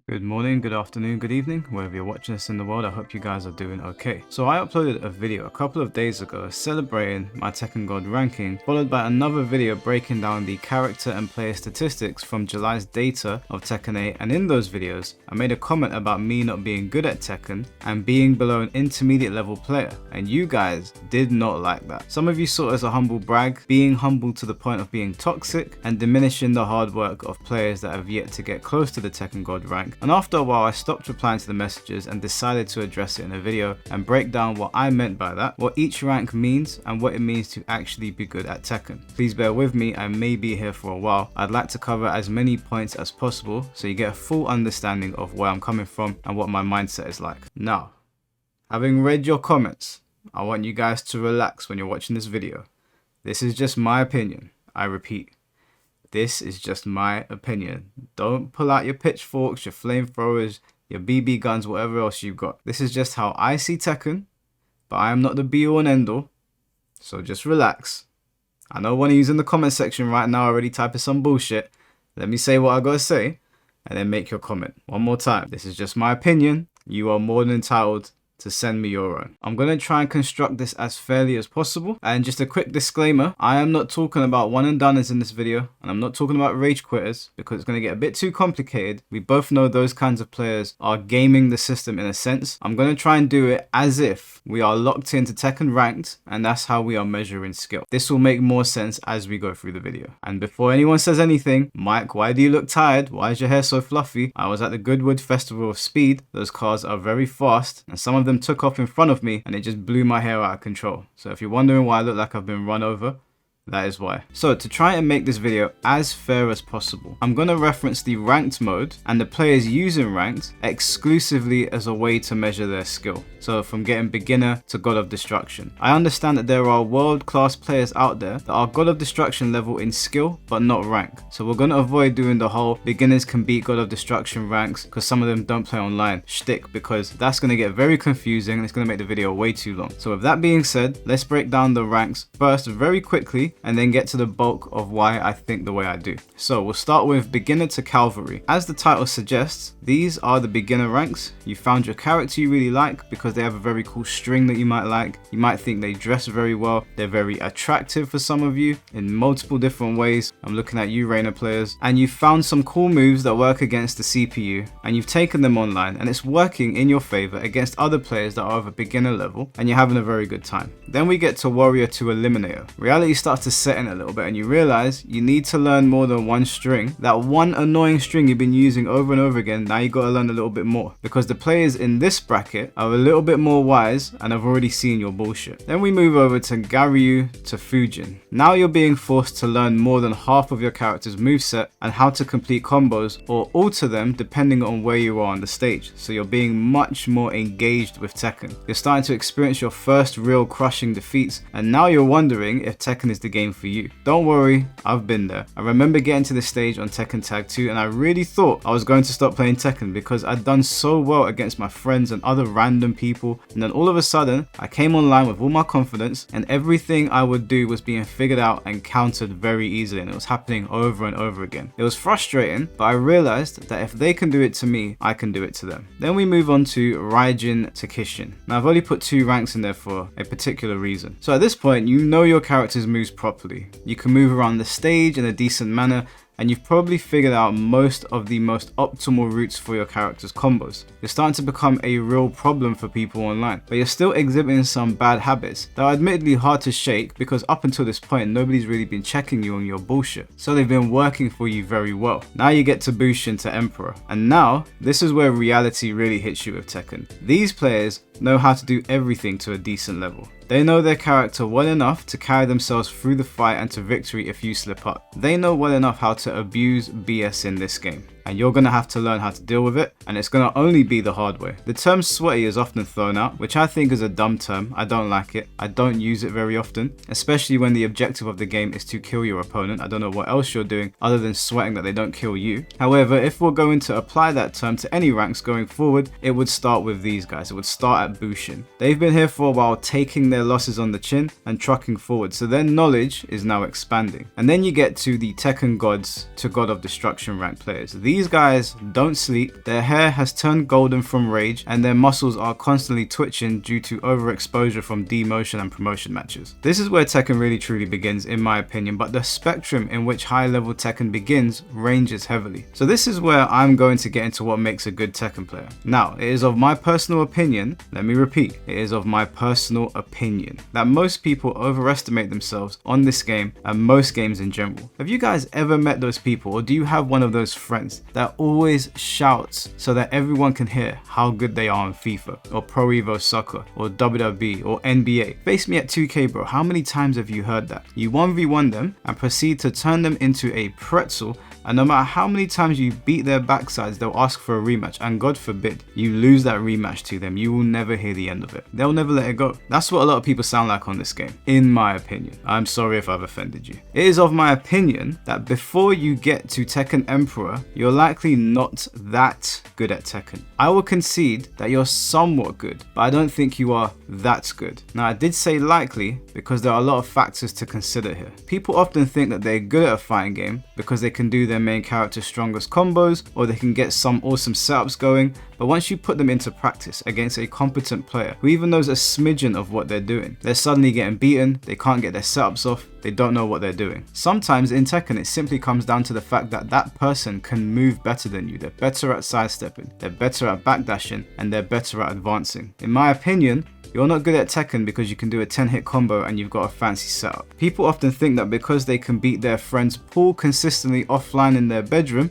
Good morning, good afternoon, good evening, wherever you're watching this in the world. I hope you guys are doing okay. So I uploaded a video a couple of days ago celebrating my Tekken God ranking, followed by another video breaking down the character and player statistics from July's data of Tekken 8, and in those videos I made a comment about me not being good at Tekken and being below an intermediate level player, and you guys did not like that. Some of you saw it as a humble brag, being humble to the point of being toxic and diminishing the hard work of players that have yet to get close to the Tekken God rank. And after a while I stopped replying to the messages and decided to address it in a video and break down what I meant by that, what each rank means and what it means to actually be good at Tekken. Please bear with me, I may be here for a while. I'd like to cover as many points as possible so you get a full understanding of where I'm coming from and what my mindset is like. Now, having read your comments, I want you guys to relax when you're watching this video. This is just my opinion. I repeat. This is just my opinion. Don't pull out your pitchforks, your flamethrowers, your BB guns, whatever else you've got. This is just how I see Tekken, but I am not the be all and end all. So just relax. I know one of you's in the comment section right now already typing some bullshit. Let me say what I gotta say and then make your comment. One more time. This is just my opinion. You are more than entitled to send me your own. I'm going to try and construct this as fairly as possible. And just a quick disclaimer, I am not talking about one and doneers in this video, and I'm not talking about rage quitters because it's going to get a bit too complicated. We both know those kinds of players are gaming the system in a sense. I'm going to try and do it as if we are locked into Tekken ranked, and that's how we are measuring skill. This will make more sense as we go through the video. And before anyone says anything, Mike, why do you look tired? Why is your hair so fluffy? I was at the Goodwood Festival of Speed. Those cars are very fast, and some of them took off in front of me and it just blew my hair out of control. So if you're wondering why I look like I've been run over, that is why. So to try and make this video as fair as possible, I'm going to reference the ranked mode and the players using ranked exclusively as a way to measure their skill. So from getting beginner to God of Destruction. I understand that there are world-class players out there that are God of Destruction level in skill but not rank. So we're going to avoid doing the whole beginners can beat God of Destruction ranks because some of them don't play online shtick, because that's going to get very confusing and it's going to make the video way too long. So with that being said, let's break down the ranks first very quickly and then get to the bulk of why I think the way I do. So we'll start with beginner to cavalry. As the title suggests, these are the beginner ranks. You found your character you really like because they have a very cool string that you might like. You might think they dress very well. They're very attractive for some of you in multiple different ways. I'm looking at you Reina players. And you've found some cool moves that work against the CPU and you've taken them online and it's working in your favor against other players that are of a beginner level and you're having a very good time. Then we get to warrior to eliminator. Reality starts to set in a little bit and you realize you need to learn more than one string. That one annoying string you've been using over and over again, now you got to learn a little bit more because the players in this bracket are a little bit more wise and have already seen your bullshit. Then we move over to Garyu to Fujin. Now you're being forced to learn more than half of your character's moveset and how to complete combos or alter them depending on where you are on the stage. So you're being much more engaged with Tekken. You're starting to experience your first real crushing defeats and now you're wondering if Tekken is the game for you. Don't worry, I've been there. I remember getting to this stage on Tekken Tag 2 and I really thought I was going to stop playing Tekken because I'd done so well against my friends and other random people, and then all of a sudden I came online with all my confidence and everything I would do was being figured out and countered very easily, and it was happening over and over again. It was frustrating, but I realized that if they can do it to me, I can do it to them. Then we move on to Raijin to Kishin. Now I've only put 2 ranks in there for a particular reason. So at this point you know your character's moves properly. You can move around the stage in a decent manner and you've probably figured out most of the most optimal routes for your character's combos. You're starting to become a real problem for people online, but you're still exhibiting some bad habits that are admittedly hard to shake because up until this point nobody's really been checking you on your bullshit, so they've been working for you very well. Now you get to Bushin to Emperor, and now this is where reality really hits you with Tekken. These players know how to do everything to a decent level. They know their character well enough to carry themselves through the fight and to victory if you slip up. They know well enough how to abuse BS in this game. And you're going to have to learn how to deal with it, and it's going to only be the hard way. The term sweaty is often thrown out, which I think is a dumb term. I don't like it. I don't use it very often, especially when the objective of the game is to kill your opponent. I don't know what else you're doing other than sweating that they don't kill you. However, if we're going to apply that term to any ranks going forward, it would start with these guys. It would start at Bushin. They've been here for a while, taking their losses on the chin and trucking forward, so their knowledge is now expanding. And then you get to the Tekken gods to God of Destruction rank players. These These guys don't sleep, their hair has turned golden from rage, and their muscles are constantly twitching due to overexposure from demotion and promotion matches. This is where Tekken really truly begins in my opinion, but the spectrum in which high level Tekken begins ranges heavily. So this is where I'm going to get into what makes a good Tekken player. Now, it is of my personal opinion, let me repeat, it is of my personal opinion that most people overestimate themselves on this game and most games in general. Have you guys ever met those people, or do you have one of those friends that always shouts so that everyone can hear how good they are in FIFA or Pro Evo Soccer or WWE or NBA? Face me at 2K, bro. How many times have you heard that? You 1v1 them and proceed to turn them into a pretzel, and no matter how many times you beat their backsides, they'll ask for a rematch, and God forbid you lose that rematch to them. You will never hear the end of it. They'll never let it go. That's what a lot of people sound like on this game, in my opinion. I'm sorry if I've offended you. It is of my opinion that before you get to Tekken Emperor, you're likely not that good at Tekken. I will concede that you're somewhat good, but I don't think you are that good. Now, I did say likely because there are a lot of factors to consider here. People often think that they're good at a fighting game because they can do their main character's strongest combos, or they can get some awesome setups going, but once you put them into practice against a competent player who even knows a smidgen of what they're doing, they're suddenly getting beaten, they can't get their setups off, they don't know what they're doing. Sometimes in Tekken it simply comes down to the fact that that person can move better than you. They're better at sidestepping, they're better at backdashing, and they're better at advancing. In my opinion, you're not good at Tekken because you can do a 10-hit combo and you've got a fancy setup. People often think that because they can beat their friends Paul consistently offline in their bedroom,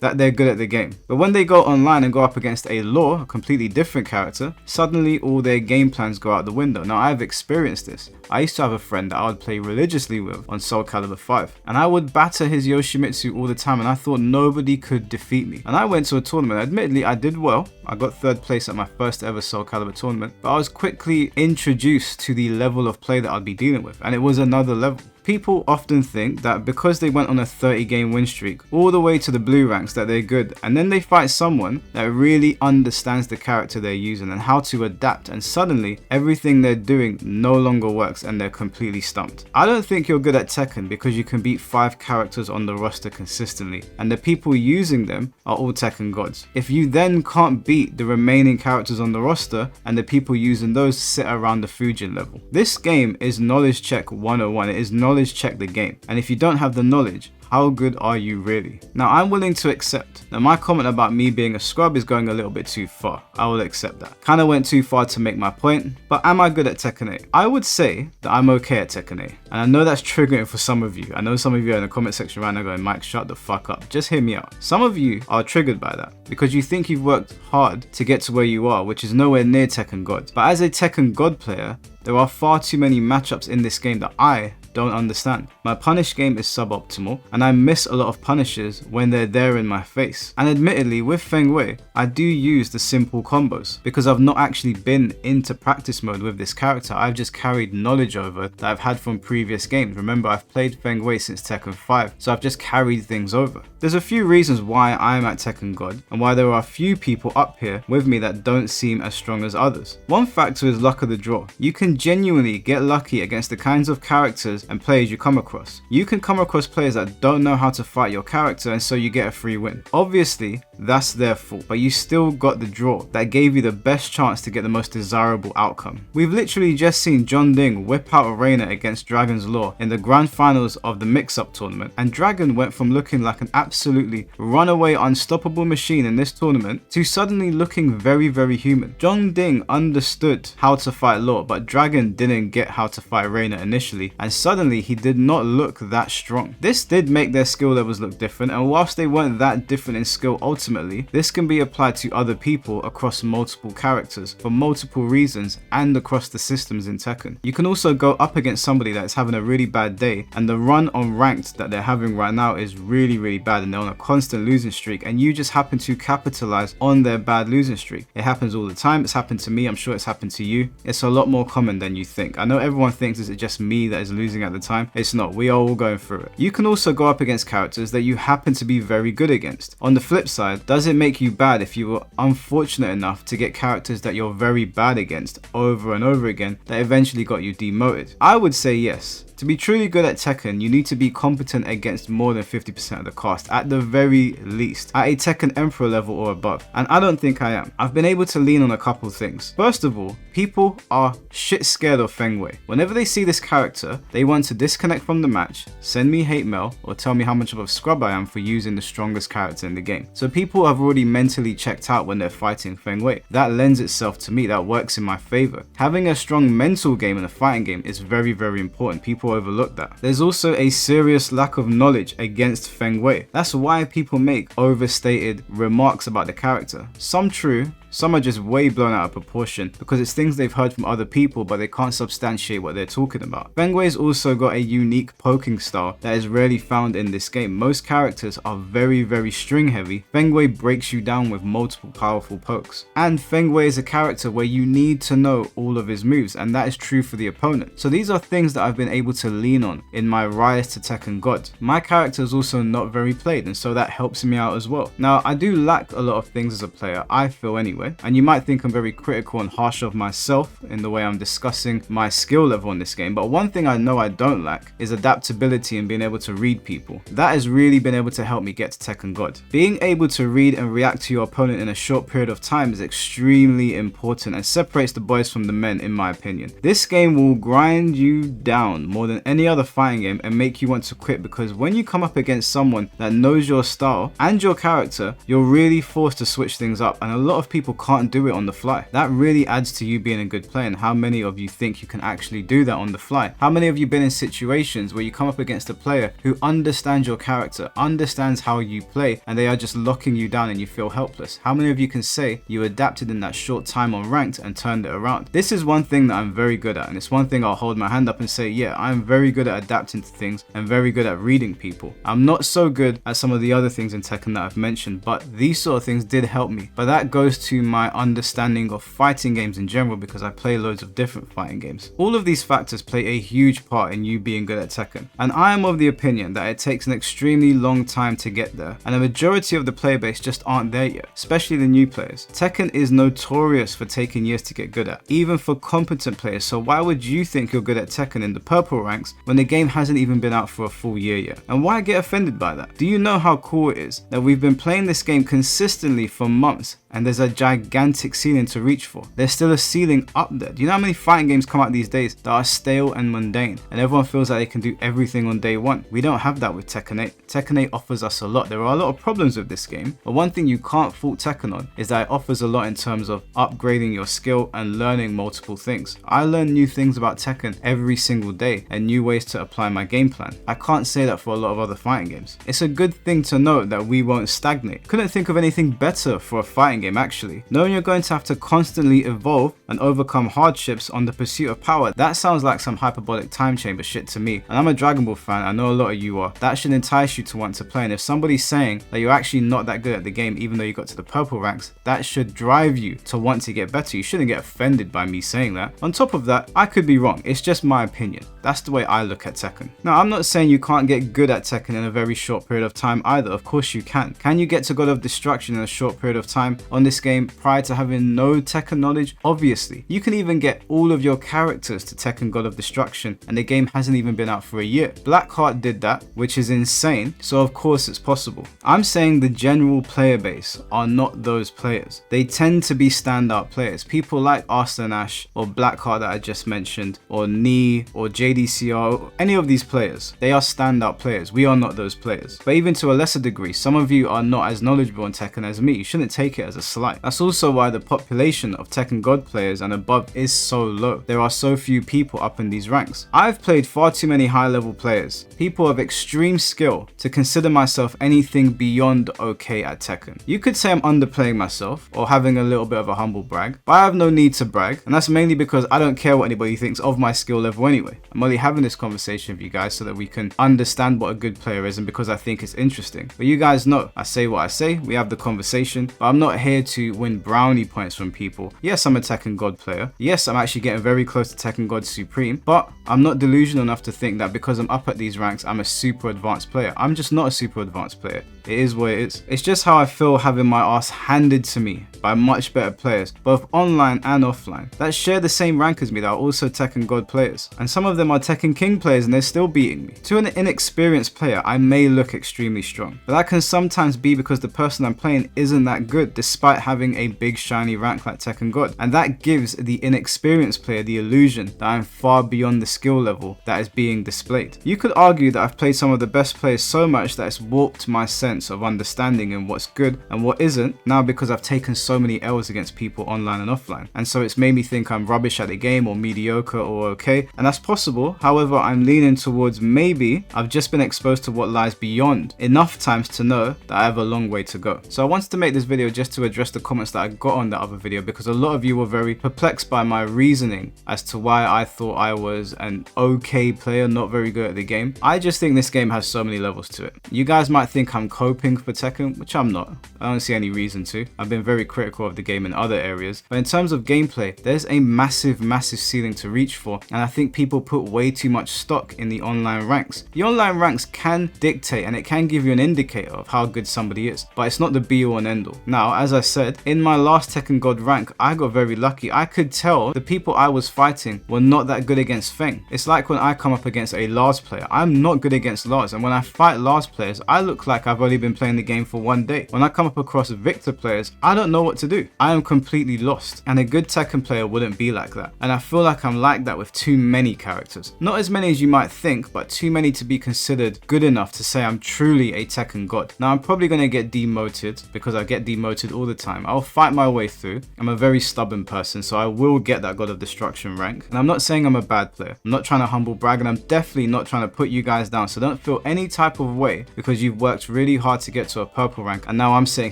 that they're good at the game. But when they go online and go up against a Law, a completely different character, suddenly all their game plans go out the window. Now, I've experienced this. I used to have a friend that I would play religiously with on Soul Calibur 5, and I would batter his Yoshimitsu all the time, and I thought nobody could defeat me. And I went to a tournament. Admittedly, I did well. I got 3rd place at my first ever Soul Calibur tournament, but I was quickly introduced to the level of play that I'd be dealing with, and it was another level. People often think that because they went on a 30-game win streak all the way to the blue ranks that they're good, and then they fight someone that really understands the character they're using and how to adapt, and suddenly everything they're doing no longer works and they're completely stumped. I don't think you're good at Tekken because you can beat 5 characters on the roster consistently, and the people using them are all Tekken gods. If you then can't beat the remaining characters on the roster and the people using those sit around the Fujin level. This game is knowledge check 101. It is knowledge check the game, and if you don't have the knowledge, how good are you really? Now, I'm willing to accept that my comment about me being a scrub is going a little bit too far. I will accept that. Kind of went too far to make my point, but am I good at Tekken 8? I would say that I'm okay at Tekken 8, and I know that's triggering for some of you. I know some of you are in the comment section right now going, Mike, shut the fuck up. Just hear me out. Some of you are triggered by that because you think you've worked hard to get to where you are, which is nowhere near Tekken God. But as a Tekken God player, there are far too many matchups in this game that I don't understand. My punish game is suboptimal, and I miss a lot of punishes when they're there in my face. And admittedly, with Feng Wei, I do use the simple combos because I've not actually been into practice mode with this character. I've just carried knowledge over that I've had from previous games. Remember, I've played Feng Wei since Tekken 5, so I've just carried things over. There's a few reasons why I'm at Tekken God and why there are a few people up here with me that don't seem as strong as others. One factor is luck of the draw. You can genuinely get lucky against the kinds of characters and players you come across. You can come across players that don't know how to fight your character, and so you get a free win. Obviously, that's their fault, but you still got the draw that gave you the best chance to get the most desirable outcome. We've literally just seen John Ding whip out Reina against Dragon's Law in the grand finals of the mix-up tournament, and Dragon went from looking like an absolutely runaway unstoppable machine in this tournament to suddenly looking very, very human. John Ding understood how to fight Law, but Dragon didn't get how to fight Reina initially, and suddenly he did not look that strong. This did make their skill levels look different, and whilst they weren't that different in skill ultimately, this can be applied to other people across multiple characters for multiple reasons and across the systems in Tekken. You can also go up against somebody that's having a really bad day, and the run on ranked that they're having right now is really, really bad, and they're on a constant losing streak, and you just happen to capitalize on their bad losing streak. It happens all the time. It's happened to me. I'm sure it's happened to you. It's a lot more common than you think. I know everyone thinks it's just me that is losing at the time. It's not. We are all going through it. You can also go up against characters that you happen to be very good against. On the flip side, side, does it make you bad if you were unfortunate enough to get characters that you're very bad against over and over again that eventually got you demoted? I would say yes. To be truly good at Tekken, you need to be competent against more than 50% of the cast, at the very least, at a Tekken Emperor level or above, and I don't think I am. I've been able to lean on a couple things. First of all, people are shit scared of Feng Wei. Whenever they see this character, they want to disconnect from the match, send me hate mail, or tell me how much of a scrub I am for using the strongest character in the game. So people have already mentally checked out when they're fighting Feng Wei. That lends itself to me, that works in my favor. Having a strong mental game in a fighting game is very, very important. People overlook that. There's also a serious lack of knowledge against Feng Wei. That's why people make overstated remarks about the character. Some true, some are just way blown out of proportion because it's things they've heard from other people but they can't substantiate what they're talking about. Feng Wei's also got a unique poking style that is rarely found in this game. Most characters are very, very string heavy. Feng Wei breaks you down with multiple powerful pokes. And Feng Wei is a character where you need to know all of his moves, and that is true for the opponent. So these are things that I've been able to lean on in my rise to Tekken God. My character is also not very played, and so that helps me out as well. Now, I do lack a lot of things as a player, I feel anyway. And you might think I'm very critical and harsh of myself in the way I'm discussing my skill level in this game, but one thing I know I don't lack is adaptability and being able to read people. That has really been able to help me get to Tekken God. Being able to read and react to your opponent in a short period of time is extremely important and separates the boys from the men, in my opinion. This game will grind you down more than any other fighting game and make you want to quit, because when you come up against someone that knows your style and your character, you're really forced to switch things up, and a lot of people can't do it on the fly. That really adds to you being a good player, and how many of you think you can actually do that on the fly? How many of you been in situations where you come up against a player who understands your character, understands how you play, and they are just locking you down and you feel helpless? How many of you can say you adapted in that short time on ranked and turned it around? This is one thing that I'm very good at, and it's one thing I'll hold my hand up and say, yeah, I'm very good at adapting to things and very good at reading people. I'm not so good at some of the other things in Tekken that I've mentioned, but these sort of things did help me. But that goes to my understanding of fighting games in general, because I play loads of different fighting games. All of these factors play a huge part in you being good at Tekken, and I am of the opinion that it takes an extremely long time to get there, and a majority of the player base just aren't there yet, especially the new players. Tekken is notorious for taking years to get good at, even for competent players, so why would you think you're good at Tekken in the purple ranks when the game hasn't even been out for a full year yet? And why get offended by that? Do you know how cool it is that we've been playing this game consistently for months and there's a gigantic ceiling to reach for? There's still a ceiling up there. Do you know how many fighting games come out these days that are stale and mundane, and everyone feels like they can do everything on day one? We don't have that with Tekken 8. Tekken 8 offers us a lot. There are a lot of problems with this game, but one thing you can't fault Tekken on is that it offers a lot in terms of upgrading your skill and learning multiple things. I learn new things about Tekken every single day and new ways to apply my game plan. I can't say that for a lot of other fighting games. It's a good thing to note that we won't stagnate. Couldn't think of anything better for a fighting game actually. Knowing you're going to have to constantly evolve and overcome hardships on the pursuit of power, that sounds like some hyperbolic time chamber shit to me. And I'm a Dragon Ball fan, I know a lot of you are. That should entice you to want to play, and if somebody's saying that you're actually not that good at the game even though you got to the purple ranks, that should drive you to want to get better. You shouldn't get offended by me saying that. On top of that, I could be wrong, it's just my opinion. That's the way I look at Tekken. Now, I'm not saying you can't get good at Tekken in a very short period of time either. Of course you can. Can you get to God of Destruction in a short period of time on this game prior to having no Tekken knowledge? Obviously. You can even get all of your characters to Tekken God of Destruction and the game hasn't even been out for a year. Blackheart did that, which is insane, so of course it's possible. I'm saying the general player base are not those players. They tend to be standout players. People like Arslan Ash or Blackheart that I just mentioned, or Knee or JDCR, or any of these players. They are standout players. We are not those players. But even to a lesser degree, some of you are not as knowledgeable in Tekken as me. You shouldn't take it as a slight. That's also why the population of Tekken God players and above is so low. There are so few people up in these ranks. I've played far too many high level players, people of extreme skill, to consider myself anything beyond okay at Tekken. You could say I'm underplaying myself or having a little bit of a humble brag, but I have no need to brag, and that's mainly because I don't care what anybody thinks of my skill level anyway. I'm only having this conversation with you guys so that we can understand what a good player is, and because I think it's interesting. But you guys know, I say what I say, we have the conversation, but I'm not here to win brownie points from people. Yes, I'm a Tekken God player. Yes, I'm actually getting very close to Tekken God Supreme, but I'm not delusional enough to think that because I'm up at these ranks, I'm a super advanced player. I'm just not a super advanced player. It is what it is. It's just how I feel having my ass handed to me by much better players, both online and offline, that share the same rank as me, that are also Tekken God players. And some of them are Tekken King players and they're still beating me. To an inexperienced player, I may look extremely strong, but that can sometimes be because the person I'm playing isn't that good despite having a big shiny rank like Tekken God. And that gives the inexperienced player the illusion that I'm far beyond the skill level that is being displayed. You could argue that I've played some of the best players so much that it's warped my sense of understanding in what's good and what isn't now, because I've taken so many L's against people online and offline, and so it's made me think I'm rubbish at the game or mediocre or okay, and that's possible. However, I'm leaning towards maybe I've just been exposed to what lies beyond enough times to know that I have a long way to go. So I wanted to make this video just to address the comments that I got on that other video, because a lot of you were very perplexed by my reasoning as to why I thought I was an okay player, not very good at the game. I just think this game has so many levels to it. You guys might think I'm coping for Tekken, which I'm not. I don't see any reason to. I've been very critical of the game in other areas, but in terms of gameplay, there's a massive ceiling to reach for, and I think people put way too much stock in the online ranks. The online ranks can dictate and it can give you an indicator of how good somebody is, but it's not the be all and end all. Now, as I said, in my last Tekken God rank, I got very lucky. I could tell the people I was fighting were not that good against Feng. It's like when I come up against a Lars player, I'm not good against Lars, and when I fight Lars players, I look like I've only been playing the game for one day. When I come up across Victor players, I don't know what to do. I am completely lost, and a good Tekken player wouldn't be like that. And I feel like I'm like that with too many characters. Not as many as you might think, but too many to be considered good enough to say I'm truly a Tekken God. Now, I'm probably going to get demoted because I get demoted all the time. I'll fight my way through. I'm a very stubborn person, so I will get that God of Destruction rank. And I'm not saying I'm a bad player. I'm not trying to humble brag, and I'm definitely not trying to put you guys down. So don't feel any type of way because you've worked really hard to get to a purple rank, and now I'm sitting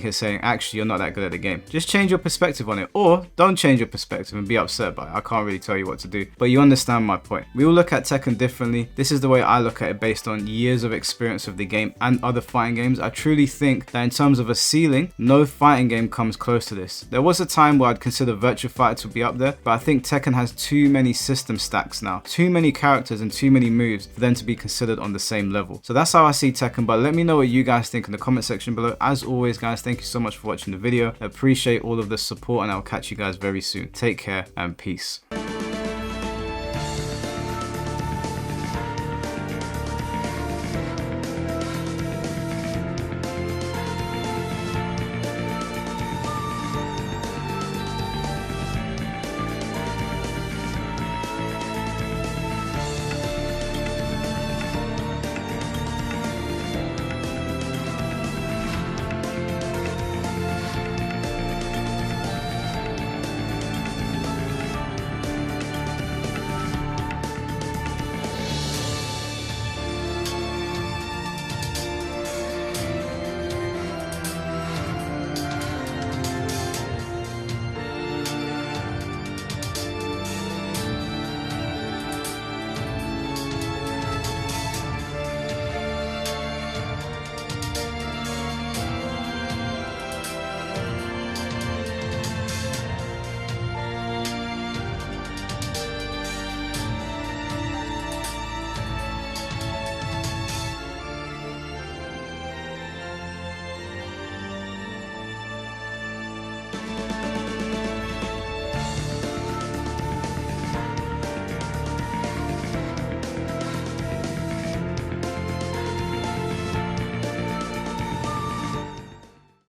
here saying, actually, you're not that good at the game. Just change your perspective on it, or don't change your perspective and be upset by it. I can't really tell you what to do, but you understand my point. We all look at Tekken differently. This is the way I look at it based on years of experience of the game and other fighting games. I truly think that in terms of a ceiling, no fighting game comes close to this. There was a time where I'd consider Virtua Fighter to be up there, but I think Tekken has too many system stacks now, too many characters and too many moves for them to be considered on the same level. So that's how I see Tekken, but let me know what you guys think in the comment section below. As always, guys, thank you so much for watching the video. I appreciate all of the support, and I'll catch you guys very soon. Take care and peace.